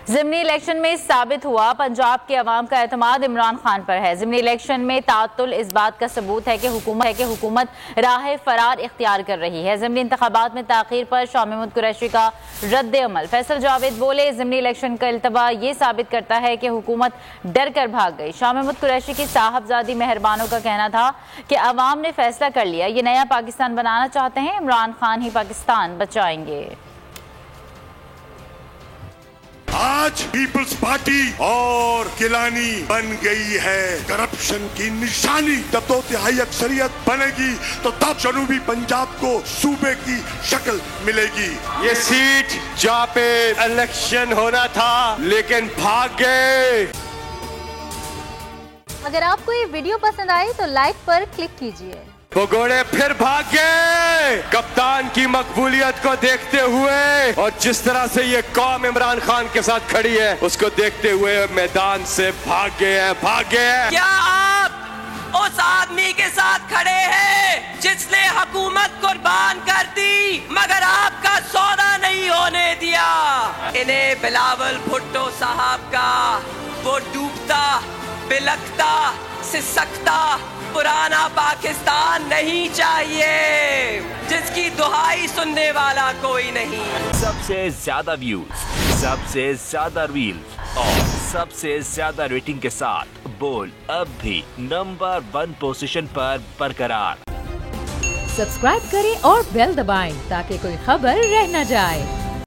ज़िमनी election में साबित हुआ पंजाब के अवाम का एतमाद इमरान खान पर है। ज़िमनी इलेक्शन में ताअत्तुल इस बात का सबूत है कि हुकूमत राह फरार इख्तियार कर रही है। ज़िमनी इंतखाबात में ताख़ीर पर शाह महमूद कुरैशी का रद्द अमल। फैसल जावेद बोले, ज़िमनी इलेक्शन का इल्तबा ये साबित करता है कि हुकूमत डर कर भाग गई। शाह महमूद कुरैशी की साहबजादी मेहरबानों का कहना था कि अवाम ने फैसला कर लिया, ये नया पाकिस्तान बनाना चाहते हैं, इमरान खान ही पाकिस्तान बचाएंगे। आज पीपल्स पार्टी और गिलानी बन गई है करप्शन की निशानी। जब 2/3 अक्सरियत बनेगी तो तब जनूबी पंजाब को सूबे की शक्ल मिलेगी। ये सीट जहाँ पे इलेक्शन होना था लेकिन भाग गए। अगर आपको ये वीडियो पसंद आई तो लाइक पर क्लिक कीजिए। वो घोड़े फिर भाग गए। कप्तान की मकबूलियत को देखते हुए और जिस तरह से ये कौम इमरान खान के साथ खड़ी है उसको देखते हुए मैदान से भाग गए हैं। क्या आप उस आदमी के साथ खड़े हैं जिसने हुकूमत कुर्बान कर दी मगर आपका सौदा नहीं होने दिया? इन्हें बिलावल भुट्टो साहब का वो डूबता बिलखता सिसकता पुराना पाकिस्तान नहीं चाहिए जिसकी दुहाई सुनने वाला कोई नहीं। सबसे ज्यादा व्यूज, सबसे ज्यादा रील्स और सबसे ज्यादा रेटिंग के साथ बोल अब भी नंबर 1 पोजीशन पर बरकरार। सब्सक्राइब करें और बेल दबाएं ताकि कोई खबर रह न जाए।